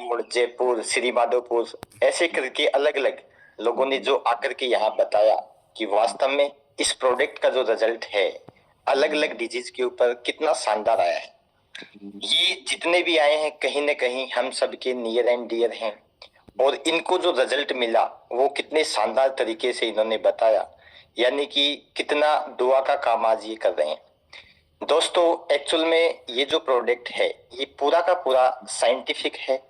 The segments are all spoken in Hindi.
और जयपुर, श्री माधोपुर, ऐसे करके अलग अलग लोगों ने जो आकर के यहाँ बताया कि वास्तव में इस प्रोडक्ट का जो रिजल्ट है अलग अलग डिजीज के ऊपर कितना शानदार आया है। ये जितने भी आए हैं कहीं ना कहीं हम सबके नियर एंड डियर हैं और इनको जो रिजल्ट मिला वो कितने शानदार तरीके से इन्होंने बताया, यानी कि कितना दुआ का काम आज ये कर रहे हैं। दोस्तों एक्चुअल में ये जो प्रोडक्ट है ये पूरा का पूरा साइंटिफिक है।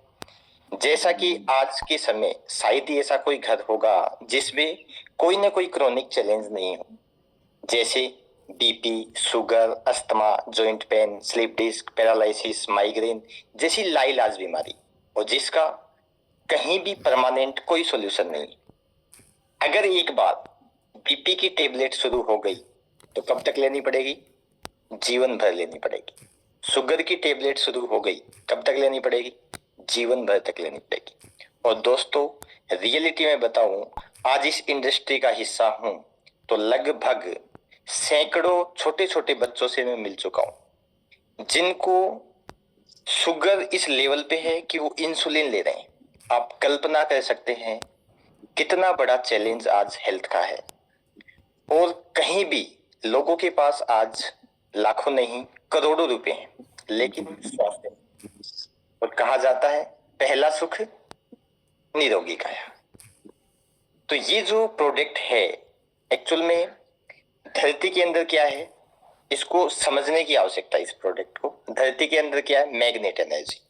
जैसा कि आज के समय शायद ही ऐसा कोई घर होगा जिसमें कोई ना कोई क्रोनिक चैलेंज नहीं हो, जैसे BP, sugar, asthma, joint pain, slip disc, paralysis, migraine जैसी लाइलाज बीमारी, और जिसका कहीं भी परमानेंट कोई सॉल्यूशन नहीं। अगर एक बार बीपी की टेबलेट शुरू हो गई तो कब तक लेनी पड़ेगी? जीवन भर लेनी पड़ेगी। शुगर की टेबलेट शुरू हो गई कब तक लेनी पड़ेगी? जीवन भर तक लेनी पड़ेगी। और दोस्तों रियलिटी में बताऊं, आज इस इंडस्ट्री का हिस्सा हूं तो लगभग सैकड़ों छोटे छोटे बच्चों से मैं मिल चुका हूं जिनको शुगर इस लेवल पे है कि वो इंसुलिन ले रहे हैं। आप कल्पना कर सकते हैं कितना बड़ा चैलेंज आज हेल्थ का है। और कहीं भी लोगों के पास आज लाखों नहीं करोड़ों रुपए हैं, लेकिन स्वास्थ्य नहीं। और कहा जाता है पहला सुख निरोगी काया। तो ये जो प्रोडक्ट है एक्चुअल में धरती के अंदर क्या है इसको समझने की आवश्यकता है। इस प्रोडक्ट को धरती के अंदर क्या है? Magnet energy.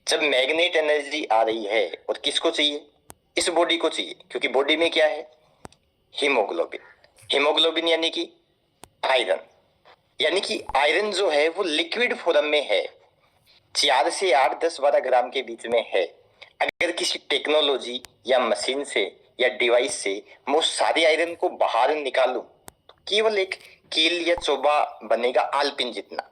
जब मैग्नेट एनर्जी आ रही है और किसको चाहिए? इस बॉडी को चाहिए, क्योंकि बॉडी में क्या है? हीमोग्लोबिन। हीमोग्लोबिन यानी कि आयरन, यानी कि आयरन जो है वो लिक्विड फॉर्म में है, 4 से 8, 10, 12 ग्राम के बीच में है। अगर किसी टेक्नोलॉजी या मशीन से या डिवाइस से मैं उस सारे आयरन को बाहर निकालूं तो केवल एक कील या चोबा बनेगा आलपिन जितना,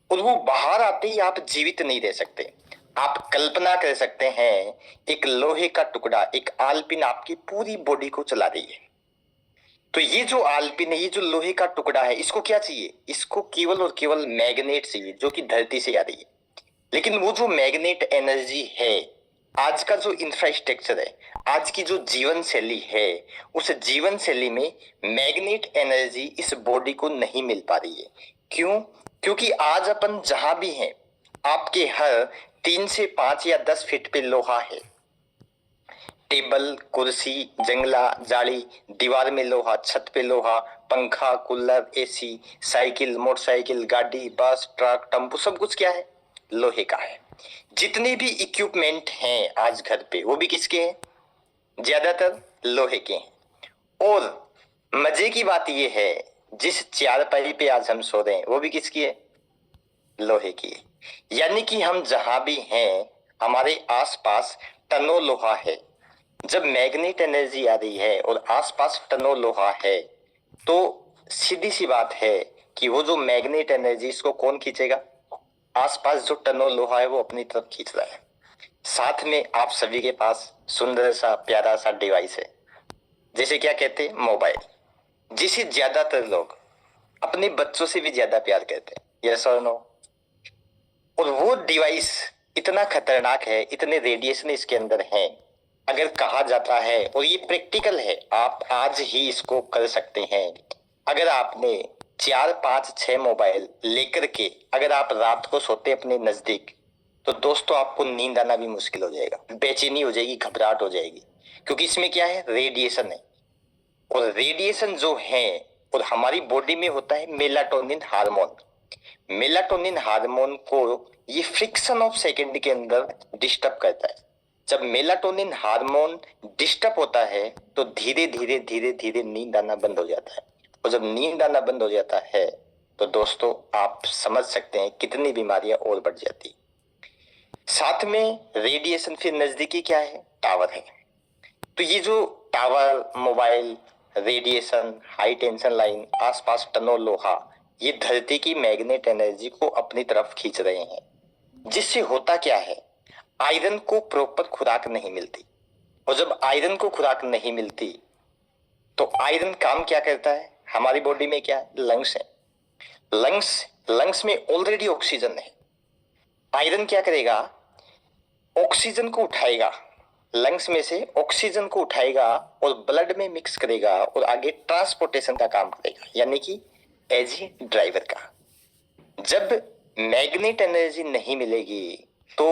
और वो बाहर आते ही आप जीवित नहीं रह सकते। आप कल्पना कर सकते हैं एक लोहे का टुकड़ा, एक आलपिन आपकी पूरी बॉडी को चला रही है। तो ये जो आलपिन है, ये जो लोहे का टुकड़ा है, इसको क्या चाहिए? इसको केवल और केवल मैग्नेट चाहिए जो कि धरती से आ रही है। लेकिन वो जो मैग्नेट एनर्जी है, आज का जो इंफ्रास्ट्रक्चर है, आज की जो जीवन शैली है, उस जीवन शैली में मैग्नेट एनर्जी इस बॉडी को नहीं मिल पा रही है। क्यों? क्योंकि आज अपन जहां भी हैं आपके हर 3 से 5 या 10 फीट पे लोहा है। टेबल, कुर्सी, जंगला, जाली, दीवार में लोहा, छत पे लोहा, पंखा, कूलर, एसी, साइकिल, मोटरसाइकिल, गाड़ी, बस, ट्रक, टेम्पो, सब कुछ क्या है? लोहे का है। जितने भी इक्विपमेंट हैं आज घर पे वो भी किसके हैं? ज्यादातर लोहे के हैं। और मजे की बात यह है जिस चारपाई पे आज हम सो रहे हैं वो भी किसकी है? लोहे की है। यानी कि हम जहां भी हैं हमारे आसपास टनों लोहा है। जब मैग्नेट एनर्जी आ रही है और आसपास टनों लोहा है तो सीधी सी बात है कि वो जो मैग्नेट एनर्जी इसको कौन खींचेगा? आसपास जो टनों लोहा है वो अपनी तरफ खींच रहा है। साथ में आप सभी के पास सुंदर सा प्यारा सा डिवाइस है, जिसे क्या कहते हैं? मोबाइल, जिसे ज्यादातर लोग अपने बच्चों से भी ज्यादा प्यार करते हैं। यस और नो? और वो डिवाइस इतना खतरनाक है, इतने रेडिएशन इसके अंदर हैं। अगर कहा जाता है, और ये प्रैक्टिकल है, आप आज ही इसको कर सकते हैं। अगर आपने 4, 5, 6 मोबाइल लेकर के अगर आप रात को सोते अपने नजदीक, तो दोस्तों आपको नींद आना भी मुश्किल हो जाएगा, बेचैनी हो जाएगी, घबराहट हो जाएगी। क्योंकि इसमें क्या है? रेडिएशन है। और रेडिएशन जो है और हमारी बॉडी में होता है मेलाटोनिन हार्मोन। मेलाटोनिन हार्मोन को ये फ्रिक्शन ऑफ सेकंड के अंदर डिस्टर्ब करता है। जब मेलाटोनिन हार्मोन डिस्टर्ब होता है तो धीरे धीरे धीरे धीरे नींद आना बंद हो जाता है। और जब नींद आना बंद हो जाता है तो दोस्तों आप समझ सकते हैं कितनी बीमारियां और बढ़ जाती। साथ में रेडिएशन फिर नजदीकी क्या है? टावर है। तो ये जो tower, mobile, radiation, high tension line, आसपास टनों लोहा, ये धरती की मैग्नेट एनर्जी को अपनी तरफ खींच रहे हैं। जिससे होता क्या है? आयरन को प्रॉपर खुराक नहीं मिलती। और जब आयरन को खुराक नहीं मिलती तो आयरन काम क्या करता है? हमारी बॉडी में क्या है? लंग्स है। लंग्स में ऑलरेडी ऑक्सीजन है। आयरन क्या करेगा? ऑक्सीजन को उठाएगा, लंग्स में से ऑक्सीजन को उठाएगा और ब्लड में मिक्स करेगा और आगे ट्रांसपोर्टेशन का काम करेगा, यानी कि एज ए ड्राइवर का। जब मैग्नेट एनर्जी नहीं मिलेगी तो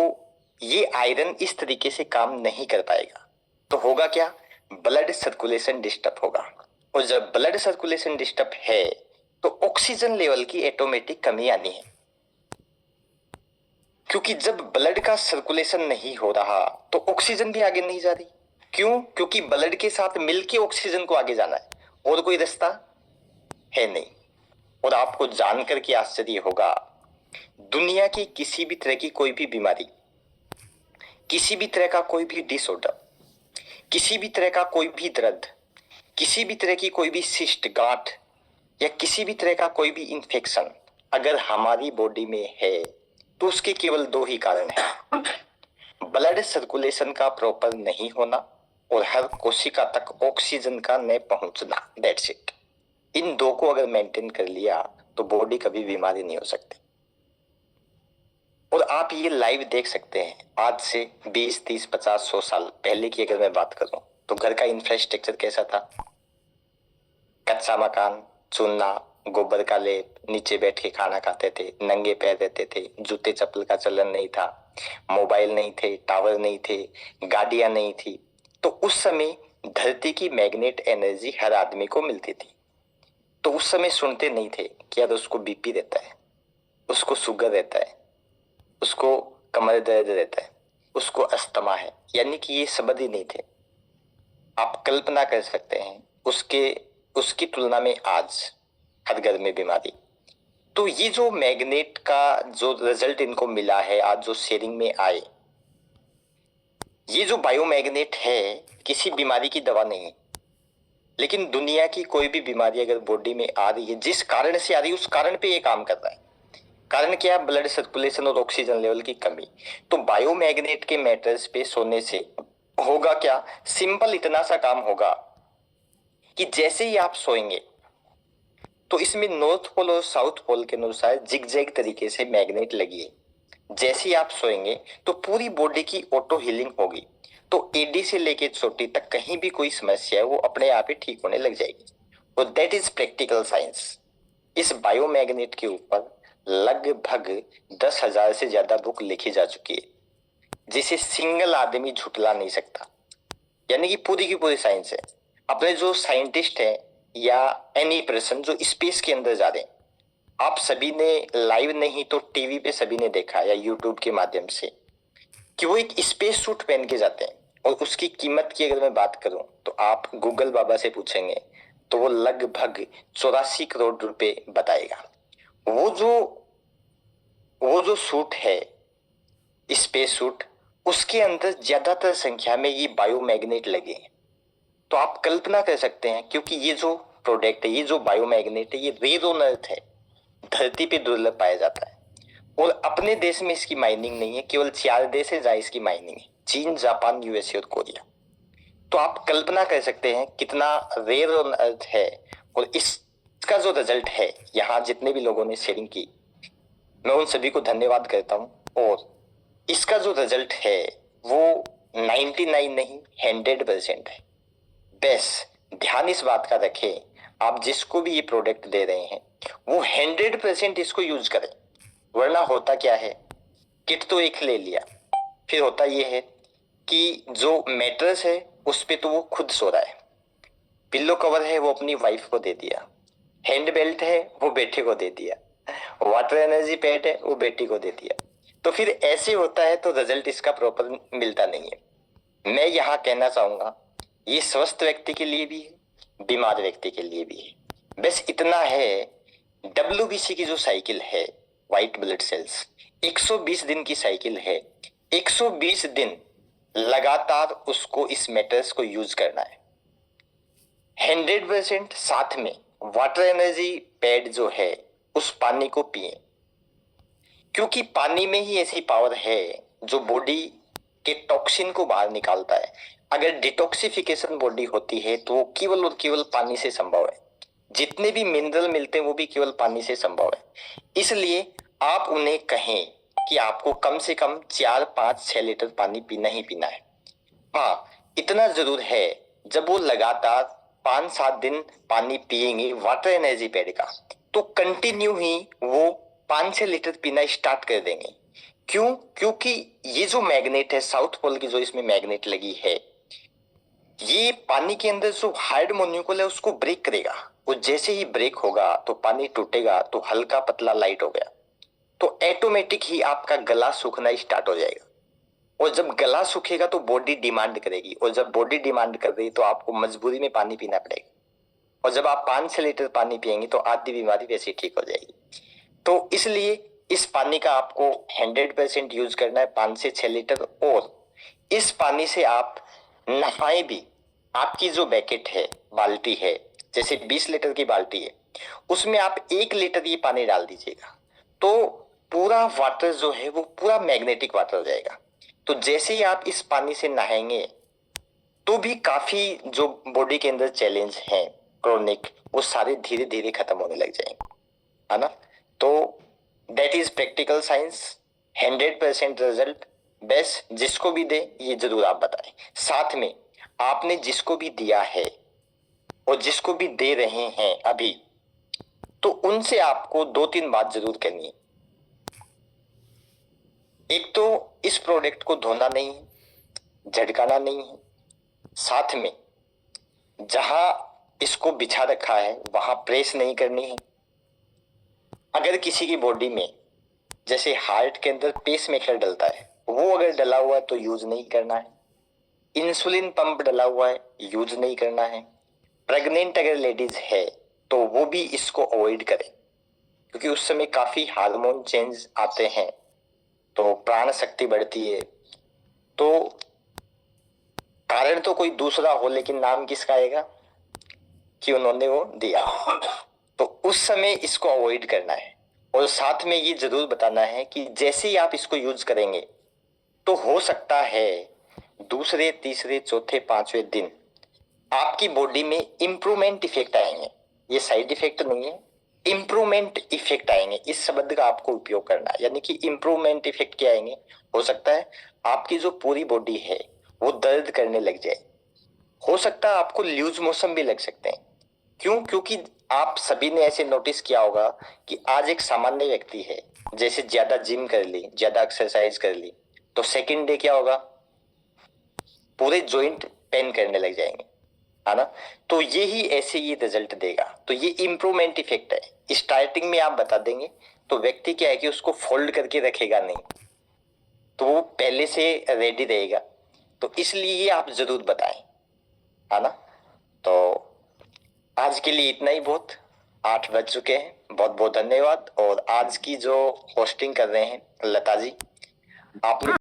ये आयरन इस तरीके से काम नहीं कर पाएगा, तो होगा क्या, ब्लड सर्कुलेशन डिस्टर्ब होगा। और जब ब्लड सर्कुलेशन डिस्टर्ब है तो ऑक्सीजन लेवल की ऑटोमेटिक कमी आनी है, क्योंकि जब ब्लड का सर्कुलेशन नहीं हो रहा तो ऑक्सीजन भी आगे नहीं जा रही। क्यों? क्योंकि ब्लड के साथ मिलके ऑक्सीजन को आगे जाना है, और कोई रास्ता है नहीं। और आपको जानकर के आश्चर्य होगा, दुनिया की किसी भी तरह की कोई भी बीमारी, किसी भी तरह का कोई भी डिसऑर्डर, किसी भी तरह का कोई भी दर्द, किसी भी तरह की कोई भी सिस्ट, गांठ, या किसी भी तरह का कोई भी इंफेक्शन अगर हमारी बॉडी में है तो उसके केवल दो ही कारण हैं, ब्लड सर्कुलेशन का प्रॉपर नहीं होना और हर कोशिका तक ऑक्सीजन का न पहुंचना। That's it. इन दो को अगर मेंटेन कर लिया तो बॉडी कभी बीमारी नहीं हो सकती। और आप ये लाइव देख सकते हैं, आज से 20, 30, 50, 100 साल पहले की अगर मैं बात करूं तो घर का इंफ्रास्ट्रक्चर कैसा था? कच्चा मकान, चूना, गोबर का लेप, नीचे बैठ के खाना खाते थे, नंगे पैर रहते थे, जूते चप्पल का चलन नहीं था, मोबाइल नहीं थे, टावर नहीं थे, गाड़ियां नहीं थी। तो उस समय धरती की मैग्नेट एनर्जी हर आदमी को मिलती थी। तो उस समय सुनते नहीं थे कि यार उसको बीपी रहता है, उसको शुगर रहता है, उसको कमर दर्द रहता है, उसको अस्थमा है, यानी कि ये शब्द ही नहीं थे। आप कल्पना कर सकते हैं उसकी तुलना में आज हर घर में बीमारी। तो ये जो मैग्नेट का जो रिजल्ट इनको मिला है, आज जो शेयरिंग में आए, ये जो बायोमैग्नेट है किसी बीमारी की दवा नहीं है, लेकिन दुनिया की कोई भी बीमारी अगर बॉडी में आ रही है, जिस कारण से आ रही है उस कारण पे ये काम कर रहा है। कारण क्या? ब्लड सर्कुलेशन और ऑक्सीजन लेवल की कमी। तो बायोमैग्नेट के मैटर्स पे सोने से होगा क्या? सिंपल इतना सा काम होगा कि जैसे ही आप सोएंगे तो इसमें नॉर्थ पोल और साउथ पोल के अनुसार जिगजैग तरीके से मैग्नेट लगी है। जैसे ही आप सोएंगे तो पूरी बॉडी की ऑटो हीलिंग होगी, तो एडी से लेके चोटी तक कहीं भी कोई समस्या है वो अपने आप ही ठीक होने लग जाएगी। और दैट इज प्रैक्टिकल साइंस। इस बायोमैग्नेट के ऊपर लगभग 10,000 से ज्यादा बुक लिखी जा चुकी है, जिसे सिंगल आदमी झुटला नहीं सकता, यानी कि पूरी की पूरी साइंस है। अपने जो साइंटिस्ट हैं या एनी पर्सन जो स्पेस के अंदर जा रहे हैं, आप सभी ने लाइव नहीं तो टीवी पे सभी ने देखा या यूट्यूब के माध्यम से कि वो एक स्पेस सूट पहन के जाते हैं। और उसकी कीमत की अगर मैं बात करूं तो आप गूगल बाबा से पूछेंगे तो वो लगभग 84 करोड़ रुपए बताएगा। वो जो सूट है, स्पेस सूट, उसके अंदर ज्यादातर संख्या में ये बायोमैग्नेट लगे हैं। तो आप कल्पना कर सकते हैं, क्योंकि ये जो प्रोडक्ट है, ये जो बायोमैग्नेट है, ये रेयर ऑन अर्थ है, धरती पे दुर्लभ पाया जाता है। और अपने देश में इसकी माइनिंग नहीं है, केवल 4 देश है जहां इसकी माइनिंग है, चीन, जापान, यूएसए और कोरिया। तो आप कल्पना कर सकते हैं कितना रेयर ऑन अर्थ है। और इसका जो रिजल्ट है, यहाँ जितने भी लोगों ने शेयरिंग की, मैं उन सभी को धन्यवाद करता हूं। और इसका जो रिजल्ट है वो 99 नहीं 100% है। बस ध्यान इस बात का रखें, आप जिसको भी ये प्रोडक्ट दे रहे हैं वो 100% इसको यूज करें। वरना होता क्या है, किट तो एक ले लिया, फिर होता ये है कि जो मैट्रेस है उस पे तो वो खुद सो रहा है, पिल्लो कवर है वो अपनी वाइफ को दे दिया, हैंड बेल्ट है वो बेटे को दे दिया, वाटर एनर्जी पैड है वो बेटी को दे दिया। तो फिर ऐसे होता है तो रिजल्ट इसका प्रॉपर मिलता नहीं है। मैं यहाँ कहना चाहूंगा, ये स्वस्थ व्यक्ति के लिए भी है, बीमार व्यक्ति के लिए भी है। बस इतना है, WBC की जो साइकिल है, व्हाइट ब्लड सेल्स, 120 दिन की साइकिल है। 120 दिन लगातार उसको इस मेटल्स को यूज करना है 100%। साथ में वाटर एनर्जी पैड जो है उस पानी को पिए, क्योंकि पानी में ही ऐसी पावर है जो बॉडी के टॉक्सिन को बाहर निकालता है। अगर डिटॉक्सिफिकेशन बॉडी होती है तो वो केवल और केवल पानी से संभव है। जितने भी मिनरल मिलते हैं वो भी केवल पानी से संभव है। इसलिए आप उन्हें कहें कि आपको कम से कम 4, 5, 6 लीटर पानी पीना ही पीना है। हाँ, इतना जरूर है, जब वो लगातार 5, 7 दिन पानी पिएंगे वाटर एनर्जी पैड का, तो कंटिन्यू ही वो 5, 6 लीटर पीना स्टार्ट कर देंगे। क्यों? क्योंकि ये जो मैग्नेट है, साउथ पोल की जो इसमें मैग्नेट लगी है, ये पानी के अंदर जो हार्ड मोलिक्यूल है उसको ब्रेक करेगा। और जैसे ही ब्रेक होगा तो पानी टूटेगा, तो हल्का पतला लाइट हो गया, तो ऑटोमेटिक ही आपका गला सूखना स्टार्ट हो जाएगा। और जब गला सूखेगा तो बॉडी डिमांड करेगी, और जब बॉडी डिमांड कर रही तो आपको मजबूरी में पानी पीना पड़ेगा। और जब आप 5, 6 लीटर पानी पिएंगे तो आधी बीमारी वैसे ही ठीक हो जाएगी। तो इसलिए इस पानी का आपको 100% यूज करना है, 5 से 6 लीटर। और इस पानी से आप नहाए भी। आपकी जो बैकेट है, बाल्टी है, जैसे 20 लीटर की बाल्टी है, उसमें आप 1 लीटर ये पानी डाल दीजिएगा, तो पूरा वाटर जो है वो पूरा मैग्नेटिक वाटर हो जाएगा। तो जैसे ही आप इस पानी से नहाएंगे तो भी काफी जो बॉडी के अंदर चैलेंज है क्रोनिक, वो सारे धीरे धीरे खत्म होने लग जाएंगे, है ना। तो that is practical science, 100% result. Best जिसको भी दे ये जरूर आप बताएं। साथ में आपने जिसको भी दिया है और जिसको भी दे रहे हैं अभी, तो उनसे आपको 2-3 बात जरूर करनी है। एक तो इस प्रोडक्ट को धोना नहीं है, झटकाना नहीं है। साथ में जहां इसको बिछा रखा है वहां प्रेस नहीं करनी है। अगर किसी की बॉडी में जैसे हार्ट के अंदर पेस मेकर डलता है, वो अगर डला हुआ है तो यूज नहीं करना है। इंसुलिन पंप डला हुआ है, यूज नहीं करना है। प्रेग्नेंट अगर लेडीज है तो वो भी इसको अवॉइड करें, क्योंकि उस समय काफी हार्मोन चेंज आते हैं, तो प्राण शक्ति बढ़ती है। तो कारण तो कोई दूसरा हो, लेकिन नाम किसका आएगा कि उन्होंने वो दिया। तो उस समय इसको अवॉइड करना है। और साथ में ये जरूर बताना है कि जैसे ही आप इसको यूज करेंगे तो हो सकता है दूसरे, तीसरे, चौथे, 5वें दिन आपकी बॉडी में इंप्रूवमेंट इफेक्ट आएंगे। ये साइड इफेक्ट नहीं है, इंप्रूवमेंट इफेक्ट आएंगे। इस शब्द का आपको उपयोग करना है, यानी कि इंप्रूवमेंट इफेक्ट क्या आएंगे। हो सकता है आपकी जो पूरी बॉडी है वो दर्द करने लग जाए। हो सकता है आपको लूज मोशन भी लग सकते हैं। क्यों? क्योंकि आप सभी ने ऐसे नोटिस किया होगा कि आज एक सामान्य व्यक्ति है, जैसे ज्यादा जिम कर ली, ज्यादा एक्सरसाइज कर ली, तो सेकंड डे क्या होगा, पूरे जॉइंट पेन करने लग जाएंगे, है ना। तो यही ऐसे ये रिजल्ट देगा। तो ये इंप्रूवमेंट इफेक्ट है। स्टार्टिंग में आप बता देंगे तो व्यक्ति क्या है कि उसको फोल्ड करके रखेगा नहीं, तो वो पहले से रेडी रहेगा। तो इसलिए ये आप जरूर बताएं, है ना। तो आज के लिए इतना ही बहुत। 8 बज चुके हैं। बहुत बहुत धन्यवाद। और आज की जो होस्टिंग कर रहे हैं लता जी, आपने